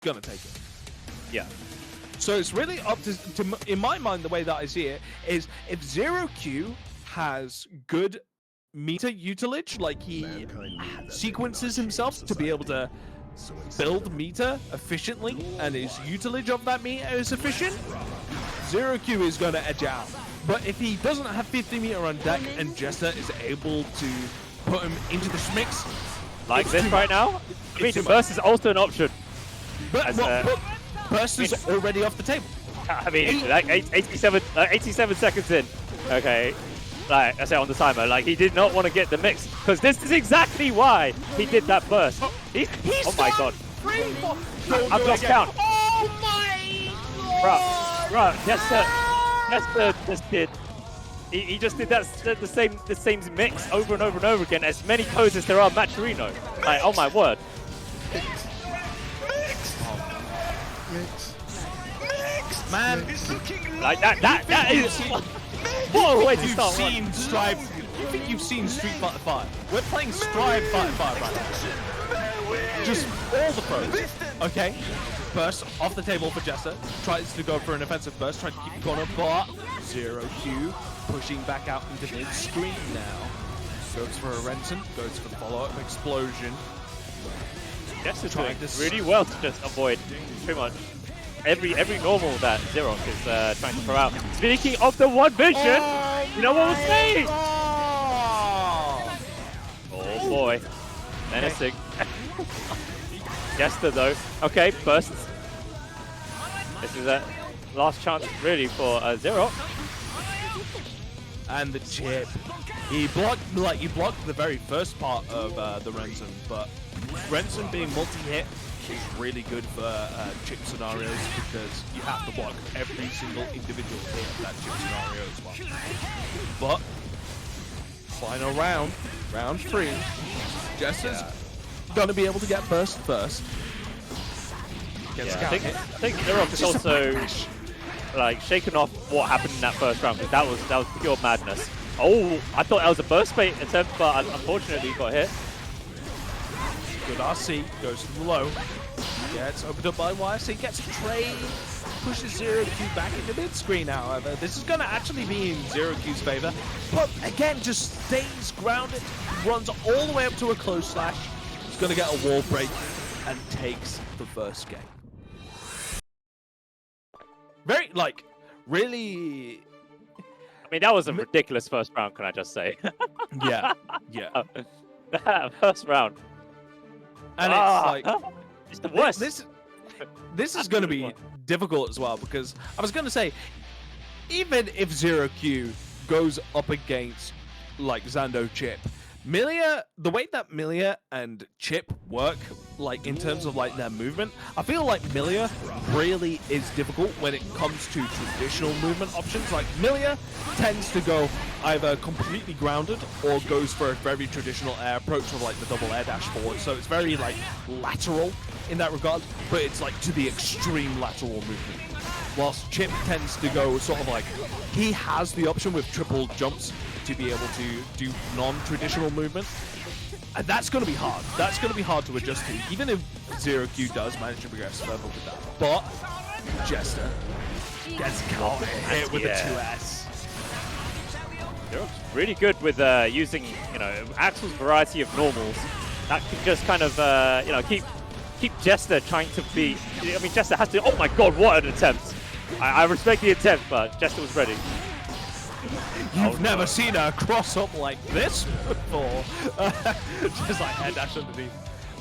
gonna take it. Yeah. So it's really up to in my mind, the way that I see it is if Zer0q has good meter utilage, like he sequences himself to be able to build meter efficiently, and his utilage of that meter is efficient, Zer0q is going to edge out. But if he doesn't have 50 meter on deck and Jester is able to put him into the mix, like this right now, I mean, burst is also an option. But burst is already off the table. I mean, like 87 seconds in. Okay. Like I said on the timer, like he did not want to get the mix because this is exactly why he did that burst. Oh my god! I've lost count. Oh my god! Bruh, Jester just did. He just did that the same mix over and over and over again. As many codes as there are Maturino. Like, oh my word! Mix. Man, like that is. What a way to start one. You think you've seen Street Fighter 5? We're playing Strive Fighter 5 right now. Just all the pros. Okay. Burst off the table for Jester. Tries to go for an offensive burst, trying to keep the corner, but Zer0q pushing back out into mid-screen now. Goes for a Renton, goes for the follow-up explosion. Jester's doing really well to just avoid pretty much every normal that Zer0q is trying to throw out. Speaking of the one vision, you know what we're saying? Oh boy, menacing. Jester though, okay, bursts. This is a last chance really for Zer0q. And the chip. He blocked the very first part of the Renton, but Renton being multi-hit is really good for chip scenarios because you have to block every single individual hit of that chip scenario as well. But final round, round 3, Jester's gonna be able to get burst first. I think Zer0q is also like shaking off what happened in that first round because that was pure madness. Oh, I thought that was a burst bait attempt, but unfortunately got hit. Good RC, goes to the low. Gets opened up by YC, gets a trade, pushes Zer0q back into mid-screen, however. This is going to actually be in Zer0q's favor. But again, just stays grounded, runs all the way up to a close slash. He's going to get a wall break and takes the first game. Very, like, really... I mean, that was a ridiculous first round, can I just say? Yeah. That first round. And it's like... It's the worst. This is going to be difficult as well, because I was going to say, even if Zer0q goes up against, like, Zando Chip, Millia, the way that Millia and Chip work, like, in terms of, like, their movement, I feel like Millia really is difficult when it comes to traditional movement options. Like, Millia tends to go either completely grounded or goes for a very traditional air approach of, like, the double air dash forward. So it's very, like, lateral in that regard, but it's, like, to the extreme lateral movement. Whilst Chip tends to go sort of like, he has the option with triple jumps to be able to do non-traditional movement. And that's going to be hard. That's going to be hard to adjust to, even if Zer0q does manage to progress further with that. But Jester gets caught hit with the 2S. Zer0q's really good with using, you know, Axel's variety of normals. That can just kind of, you know, keep Jester trying to be... I mean, Jester has to... Oh my god, what an attempt! I respect the attempt, but Jester was ready. You've never seen a cross-up like this before. Just like head dash underneath.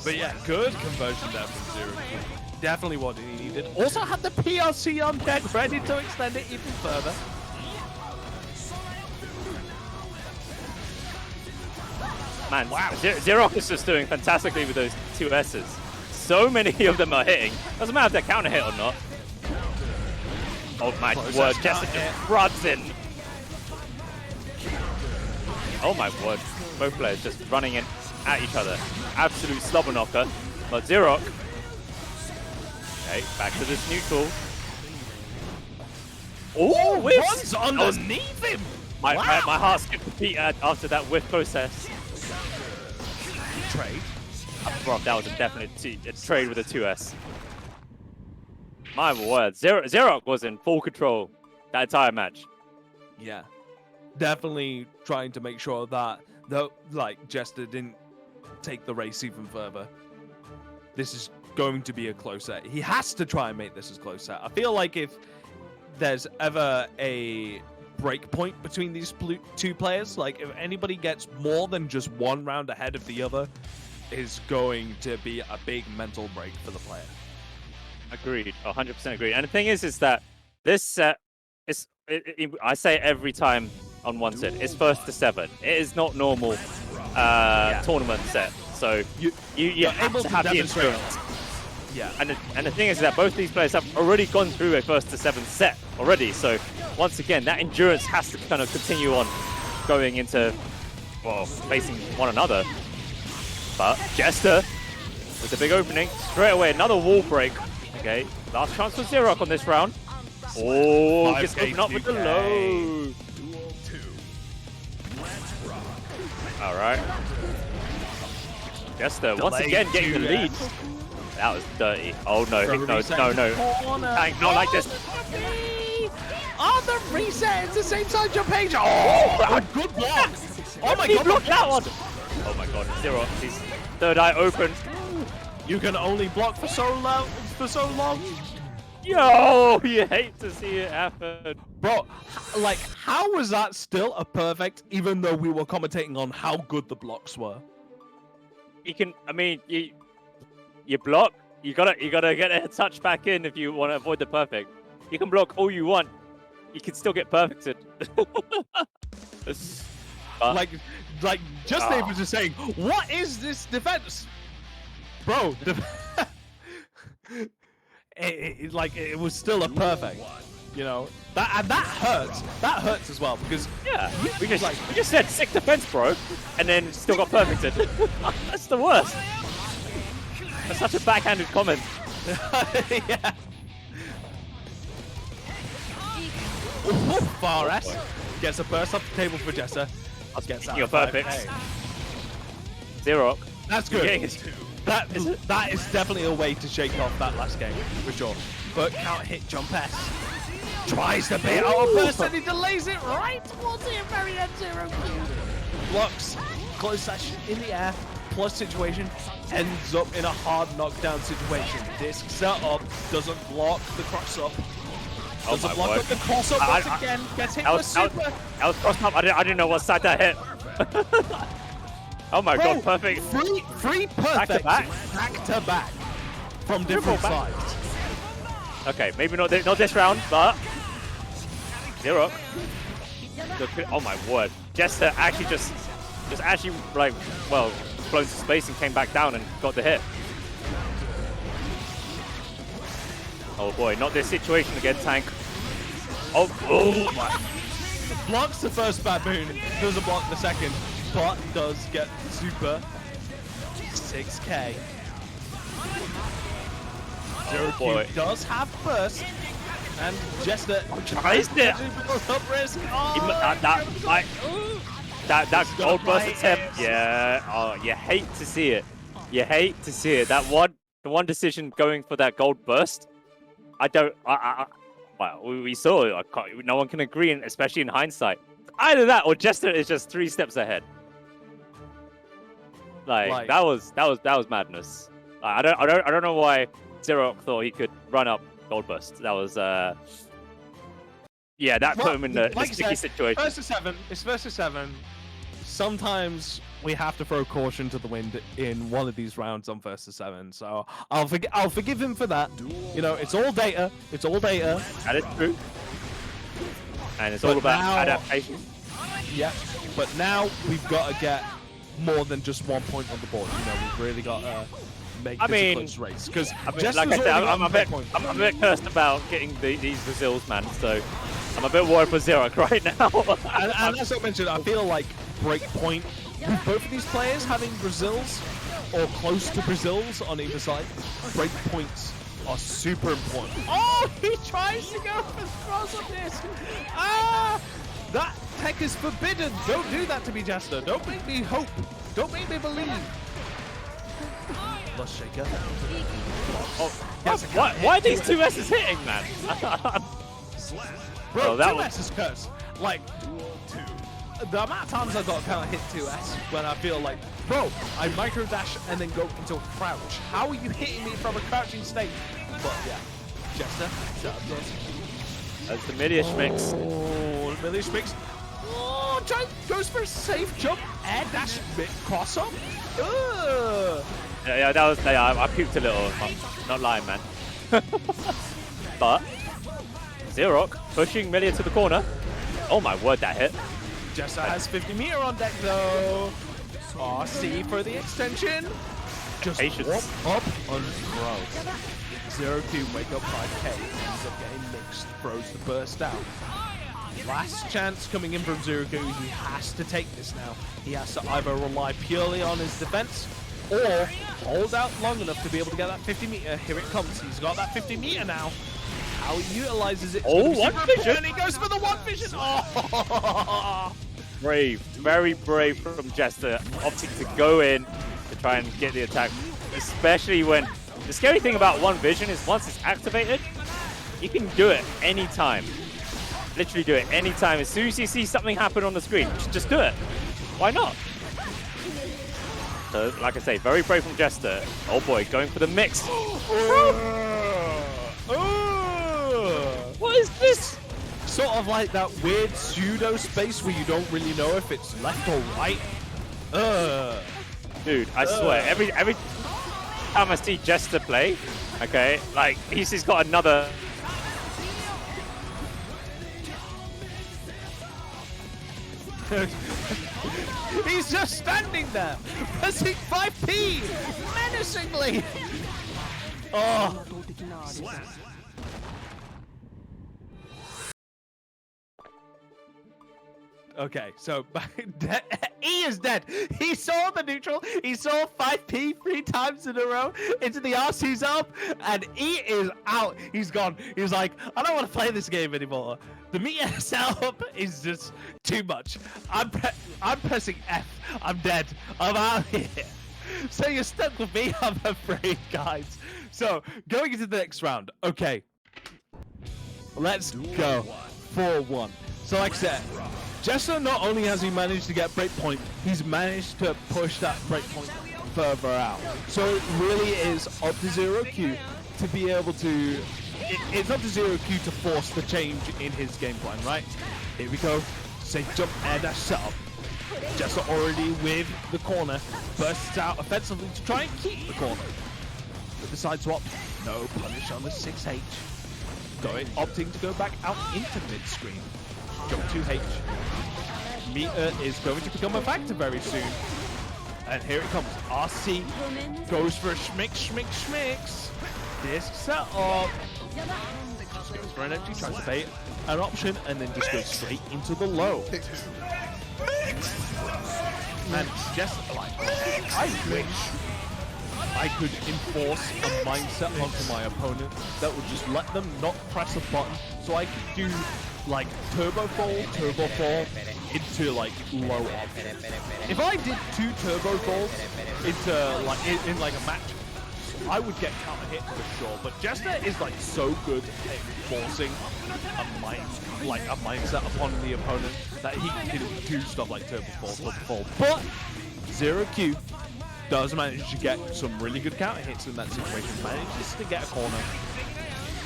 But yeah, good conversion there from Zer0q. Definitely what he needed. Also had the PRC on deck, ready to extend it even further. Man, wow. Zer0q is just doing fantastically with those 2S's. So many of them are hitting. Doesn't matter if they're counter hit or not. Oh my word, Jester just runs in. Oh my word, both players just running in at each other. Absolute slobber knocker. But Zer0q. Okay, back to this neutral. Oh, one's underneath him! My heart skipped a beat after that whiff process. Trade. Bro, that was a definite trade with a 2S. My word, Zer0q was in full control that entire match. Yeah, definitely trying to make sure that Jester didn't take the race even further. This is going to be a close set. He has to try and make this as close set. I feel like if there's ever a break point between these two players, like if anybody gets more than just one round ahead of the other, is going to be a big mental break for the player. Agreed, 100% agreed. And the thing is that this set is, I say every time on one set, it's first to 7. It is not normal tournament set. So you have to have the endurance. Yeah. And the thing is that both these players have already gone through a first to 7 set already. So once again, that endurance has to kind of continue on going into, well, facing one another. But Jester with a big opening, straight away another wall break. Okay, last chance for Zer0q on this round. Oh, gets opened up with the low. All right. Jester once again getting the lead. That was dirty. Oh no, no. Tank, not like this. Oh, the reset! It's the same side jump page. Oh, good block. Oh my god, block that one. Oh my god, Zer0q, his third eye open. You can only block for so long. Yo, you hate to see it happen. Bro, like, how was that still a perfect, even though we were commentating on how good the blocks were? You can, I mean, you block, you gotta get a touch back in if you want to avoid the perfect. You can block all you want, you can still get perfected. Like just Dave was just saying, what is this defense? Bro, it was still a perfect, you know. That hurts. That hurts as well because we just said sick defense, bro, and then still got perfected. That's the worst. That's such a backhanded comment. Yeah. Far S gets a burst off the table for Jester. You're perfect. Zer0q. That's good. That is definitely a way to shake off that last game, for sure. But can't hit jump S. Tries to bait out a burst and he delays it right towards the very end. Zer0q blocks, close slash in the air, plus situation, ends up in a hard knockdown situation. Disc set up, doesn't block the cross up. Doesn't block up the cross up once again. Gets hit with super. I was crossed up. I didn't know what side that hit. Oh my god, perfect. Three perfect back to back from different sides. Okay, maybe not this round, but Zer0q. Oh my word. Jester actually just actually like, well, flown to space and came back down and got the hit. Oh boy, not this situation again, Tank. Oh my. Blocks the first baboon, doesn't block the second, but does get super 6k. Zer0q does have burst, and Jester tries it. That gold burst attempt, yeah. Oh, you hate to see it. You hate to see it. The one decision going for that gold burst. Well, we saw it. No one can agree, especially in hindsight. Either that or Jester is just 3 steps ahead. Like that was madness. I don't know why Zer0q thought he could run up gold burst. That was yeah, that put him in a sticky situation. First to 7. It's first to 7. Sometimes we have to throw caution to the wind in one of these rounds on first to 7. So I'll forgive him for that. You know, it's all data. It's all data. That is true. And it's all about adaptation. Yeah, but now we've got to get more than just 1 point on the board. You know, we've really got to make this a close race. Because like I said, I'm a bit cursed about getting these Brazils, man. So I'm a bit worried for Zer0q right now. and as I mentioned, I feel like breakpoint with both of these players having Brazils or close to Brazils on either side, breakpoints are super important. Oh, he tries to go for the cross on this. That tech is forbidden. Don't do that to me, Jester. Don't make me hope. Don't make me believe. Lost shaker. Oh, Why are these 2S's hitting, man? Bro, Oh, that 2S is cursed. Like, the amount of times I got kind of hit 2S when I feel like, bro, I micro dash and then go into a crouch. How are you hitting me from a crouching state? But yeah, Jester, shut up, this. That's the Millia schmicks. Oh, Millia schmicks. Oh, goes for a safe jump, air dash, cross up. Yeah, that was. Yeah, I puked a little. I'm not lying, man. But Zer0q pushing Millia to the corner. Oh my word, that hit. Jester has 50 meter on deck though. RC for the extension. Just warm up on throw. Zer0q wake up 5k. Ends up getting mixed. Throws the burst out. Last chance coming in from Zer0q. He has to take this now. He has to either rely purely on his defense or hold out long enough to be able to get that 50 meter. Here it comes. He's got that 50 meter now. How he utilizes it. Oh, one vision. And he goes for the one vision. Oh. Brave, very brave from Jester, opting to go in to try and get the attack. Especially when the scary thing about one vision is once it's activated, you can do it anytime. Literally do it anytime. As soon as you see something happen on the screen, just do it. Why not? So, like I say, very brave from Jester. Oh boy, going for the mix. What is this? Sort of like that weird pseudo space where you don't really know if it's left or right. Dude, I swear, every time I see Jester play, okay, like he's got another. He's just standing there, pressing 5P menacingly. Oh. Okay, so E is dead. He saw the neutral. He saw 5P 3 times in a row into the RC's up, and E is out. He's gone. He's like, I don't want to play this game anymore. The meter setup is just too much. I'm pressing F. I'm dead. I'm out here. So you're stuck with me, I'm afraid, guys. So going into the next round. Okay, let's go. 4-1. So like I said, Jester, not only has he managed to get breakpoint, he's managed to push that breakpoint further out. So it really is up to Zer0q to be able to... It's up to Zer0q to force the change in his game plan, right? Here we go. Safe jump, air dash setup. Jester already with the corner. Bursts out offensively to try and keep the corner. With the side swap, no punish on the 6H. Opting to go back out into mid-screen. Go 2H. Meter is going to become a factor very soon. And here it comes. RC goes for a schmicks. Disc set up. Just goes for an empty, tries to bait an option, and then just goes straight into the low. And just like, I wish I could enforce a mindset onto my opponent that would just let them not press a button, so I could do like turbo fall into like low up. If I did 2 turbo falls into like in like a match, I would get counter hit for sure. But Jester is like so good at forcing a mindset upon the opponent that he can do stuff like turbo fall. But Zer0q does manage to get some really good counter hits in that situation. Manages to get a corner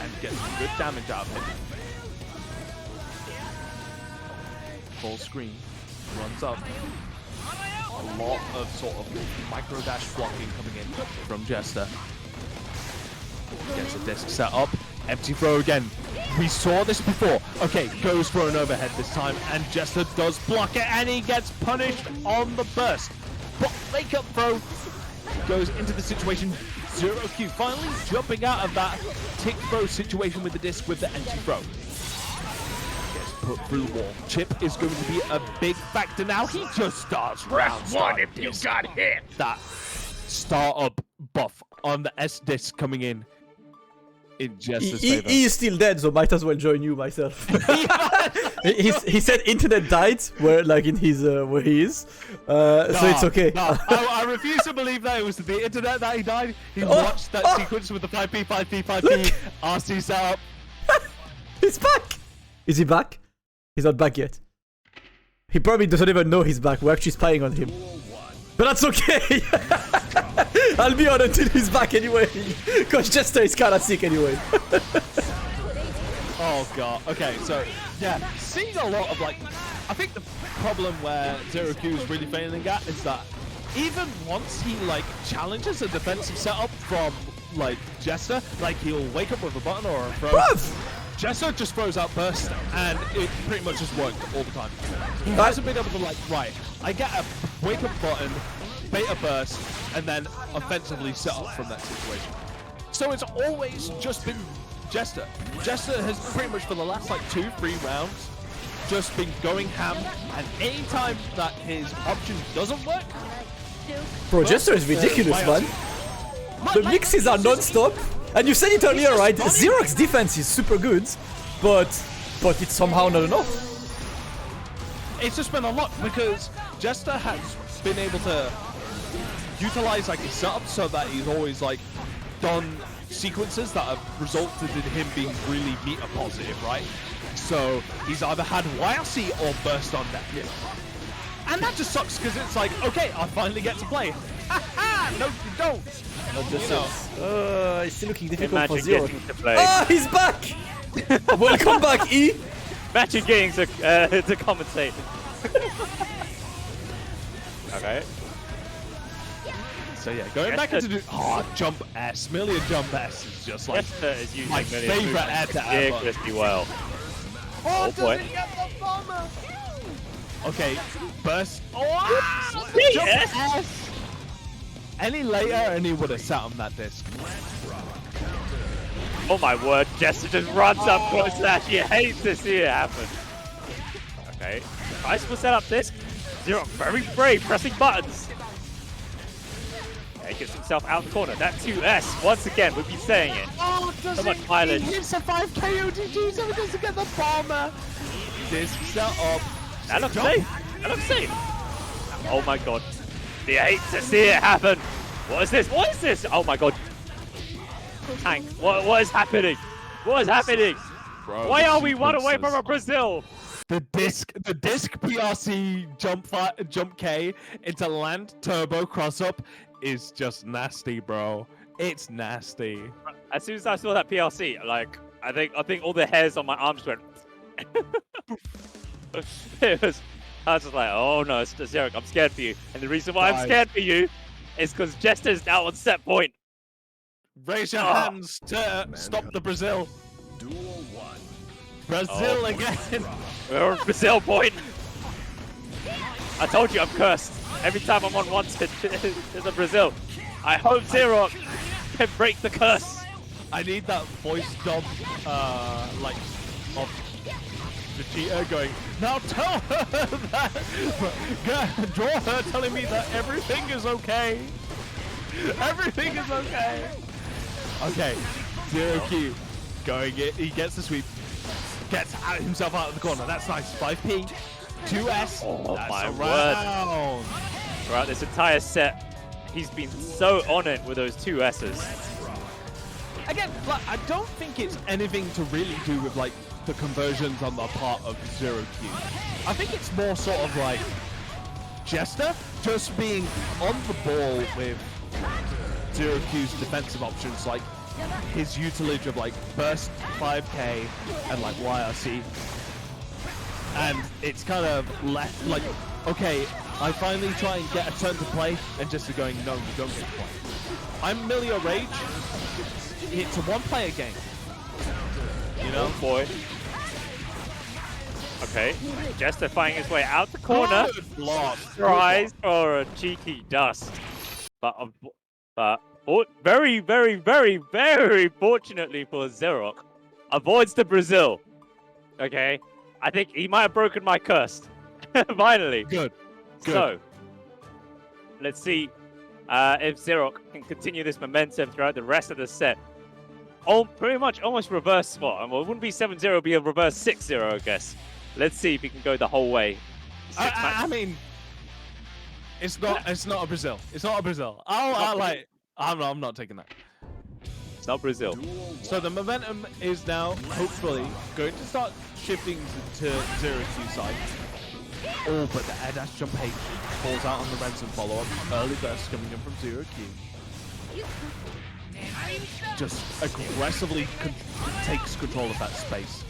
and get some good damage out of it. Full screen, runs up. A lot of sort of micro dash blocking coming in from Jester. Gets a disc set up, empty throw again. We saw this before. Okay, goes for an overhead this time, and Jester does block it, and he gets punished on the burst. But make up throw goes into the situation. Zer0q finally jumping out of that tick throw situation with the disc with the empty throw. Put through the wall. Chip is going to be a big factor now. He just starts round. Press 1 if you got hit. That startup buff on the S disc coming in Jester's favor. He is still dead, so might as well join you myself. he said internet died where like in his where he is, so it's okay. No, I refuse to believe that it was the internet that he died. He watched that sequence with the 5P, 5P, 5P RC setup. He's back. Is he back? He's not back yet. He probably doesn't even know he's back. We're actually spying on him. But that's okay. I'll be on until he's back anyway. Because Jester is kind of sick anyway. Oh god. Okay, so yeah, seeing a lot of like, I think the problem where Zer0q is really failing at is that even once he like challenges a defensive setup from like Jester, like he'll wake up with a button or a throw. Bruv! Jester just throws out burst, and it pretty much just worked all the time. He hasn't been able to like, right, I get a wake up button, beta burst, and then offensively set up from that situation. So it's always just been Jester. Jester has pretty much for the last like 2-3 rounds just been going ham, and anytime that his option doesn't work, bro, Jester is ridiculous, man. The mixes are non-stop. And you said it earlier, right? Zer0q's defense is super good, but it's somehow not enough. It's just been a lot because Jester has been able to utilize like his setup so that he's always like done sequences that have resulted in him being really meta positive, right? So he's either had YRC or burst on deck. Yeah. And that just sucks because it's like, okay, I finally get to play. No, you don't. Not just it's still looking difficult for Zer0q. Zer0q. Ah, he's back! Welcome back, E! Imagine getting to commentate. Okay. So yeah, going back into jump S. Millia jump S is just like is using my favorite air to ever. ridiculously well. Oh boy. Get the bomber. Okay, burst. Yes. S. Any later, and he would have sat on that disc. Oh my word, Jester just runs up close to that. She hates to see it happen. Okay, nice will set up disc. Zer0q very brave, pressing buttons. Okay, gets himself out of the corner. That 2S, once again, we'll be saying it. Oh, so much mileage. He hits a 5k OGG, so he doesn't get the bomber. Disc set up. That looks safe. That looks safe. Oh my god. I hate to see it happen. What is this? What is this? Oh my god. Tank. What is happening? What is happening? Bro, why are we one away from a Brazil? The disc PRC jump K into land turbo cross up is just nasty, bro. It's nasty. As soon as I saw that PRC, like I think all the hairs on my arms went. I was just like, oh no, it's Zer0q, I'm scared for you. And the reason why I'm scared for you is because Jester's now on set point. Raise your hands to stop the Brazil. Brazil again. We're on Brazil point. I told you I'm cursed. Every time I'm on wanted, there's a Brazil. I hope Zer0q can break the curse. I need that voice dub, like, of Vegeta going, now tell her that, draw her telling me that everything is okay. Everything is okay. Okay, Zer0q going it. He gets the sweep, gets himself out of the corner. That's nice. 5P, 2S. Oh that's my word. Throughout this entire set, he's been so on it with those 2S's. Again, like, I don't think it's anything to really do with like the conversions on the part of Zer0q. I think it's more sort of like Jester just being on the ball with Zer0q's defensive options, like his utilage of like burst 5k and like YRC, and it's kind of left like, okay, I finally try and get a turn to play, and just going, no, you don't get to play. I'm Millia Rage. It's a one-player game. You know? Oh boy. Okay, Jester finding his way out the corner. Tries for a cheeky dust. But very, very, very, very fortunately for Zer0q, avoids the Brazil. Okay? I think he might have broken my curse. Finally. Good. So, let's see if Zer0q can continue this momentum throughout the rest of the set. Oh, pretty much almost reverse spot. Well, it wouldn't be 7-0, it would be a reverse 6-0, I guess. Let's see if he can go the whole way. I mean, it's not a Brazil. It's not a Brazil. I'm not taking that. It's not Brazil. So the momentum is now hopefully going to start shifting to Zer0q side. Oh, but the air dash jump H falls out on the Renson follow-up. Early burst coming in from Zer0q. Just aggressively takes control of that space.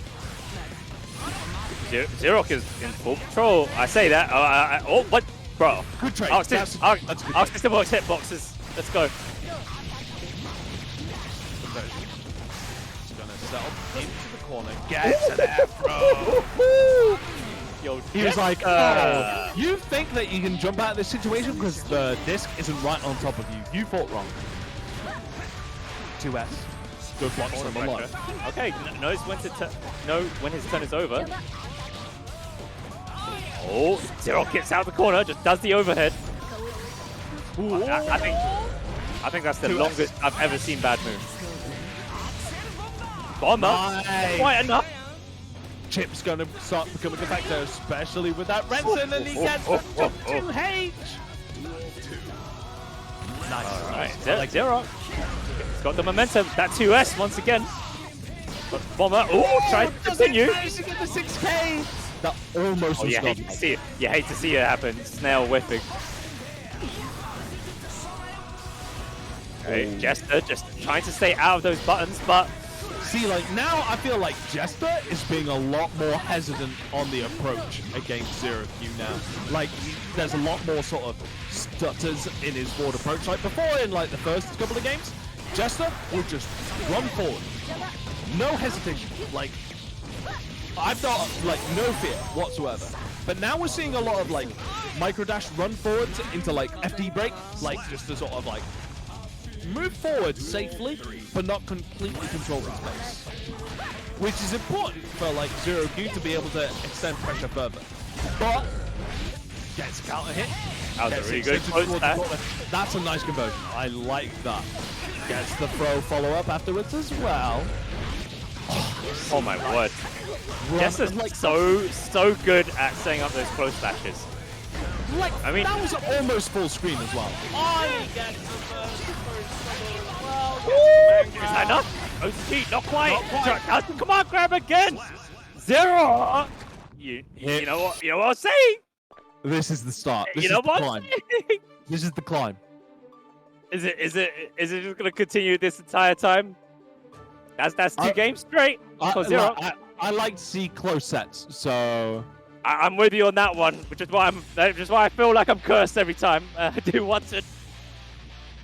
Zer0q is in full control. I say that. Oh, what? Bro. Good trade. Our That's system works hitboxes. Let's go. He's gonna settle into the corner. Get to there, bro. Yo, He was like, oh, you think that you can jump out of this situation because the disc isn't right on top of you. You thought wrong. 2S. Good blocks from the line. Okay, knows when his turn is over. Oh, Zer0q gets out of the corner, just does the overhead. Ooh, I think that's the longest I've ever seen bad move. Bomber, Nice. quite enough. Chip's gonna start becoming a factor, especially with that Renson, and he gets the jump to H. Nice. Alright, Zer0q. He's got the momentum. That 2S once again. But Bomber, try to continue. Managed to get the 6K. That almost was You hate to see it. You hate to see it happen. Snail whiffing. Okay, Jester just trying to stay out of those buttons, but See, like, now I feel like Jester is being a lot more hesitant on the approach against Zer0q now. Like, there's a lot more sort of stutters in his forward approach. Like, before in, like, the first couple of games, Jester would just run forward. No hesitation. Like, I've got, like, no fear whatsoever. But now we're seeing a lot of, like, micro dash run forwards into, like, FD break. Like, just to sort of, like, move forward safely, but not completely control the space. Which is important for, like, Zer0q to be able to extend pressure further. But, gets a counter hit. That was a really good close back. That's a nice conversion. I like that. Gets the throw follow-up afterwards as well. Oh my word. Jester's like so good at setting up those close dashes. Like, I mean, that was almost full screen as well. Is that enough? OC, not quite. Come on, grab again. Zer0q. You know what? You know what I'm saying? This is the start. This You know is the what? climb. This is the climb. Is it just gonna continue this entire time? That's two games straight. I like to see close sets, so I'm with you on that one, which is why I feel like I'm cursed every time I do watch it.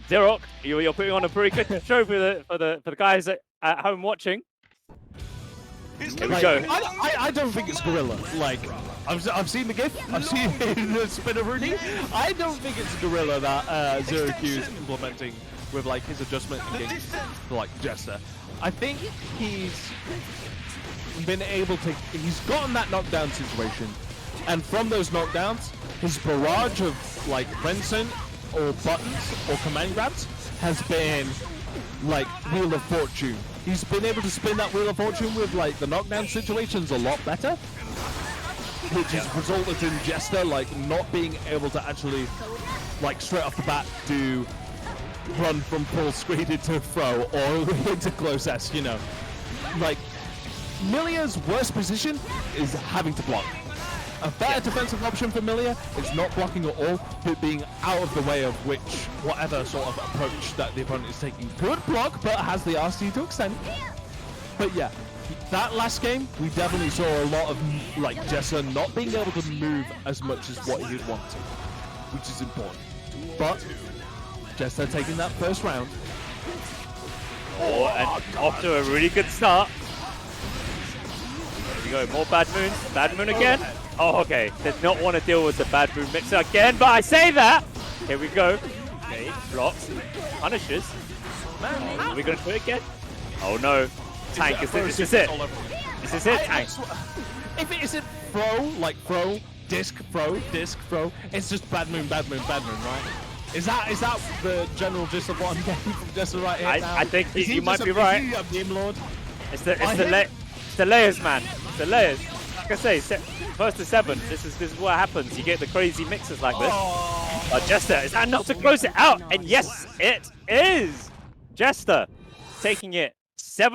Zer0q, you're putting on a pretty good show for the guys at home watching. Here we go. I don't think it's gorilla. Like, I've seen the GIF. I've seen the spinner routine. I don't think it's gorilla that Zer0q is implementing with like his adjustment against like Jester. I think he's been able to. He's gotten that knockdown situation, and from those knockdowns, his barrage of like Renson or buttons or command grabs has been like Wheel of Fortune. He's been able to spin that Wheel of Fortune with like the knockdown situations a lot better, which has resulted in Jester like not being able to actually like straight off the bat do run from full screen into throw or into close S, you know. Like, Millia's worst position is having to block. A better defensive option for Millia is not blocking at all, but being out of the way of whatever sort of approach that the opponent is taking. Good block, but has the RC to extend. But yeah, that last game, we definitely saw a lot of like Jester not being able to move as much as what he'd want to, which is important. But Jester taking that first round. Oh, and off to a really good start. There we go, more bad moons. Bad moon again. Oh, okay. Does not want to deal with the bad moon mixer again, but I say that. Here we go. Okay, blocks, punishes. Oh, are we going to do it again? Oh no. Tank, is this it? Is this it, Tank? If it isn't throw, disc, throw, it's just bad moon, right? Is that the general gist of what I'm getting from Jester right here now? I think you might be right. Game Lord? It's the layers, man. It's the layers. like I say, first to 7. This is what happens. You get the crazy mixes like this. But Jester, is that enough to close it out? And yes, it is. Jester taking it 7.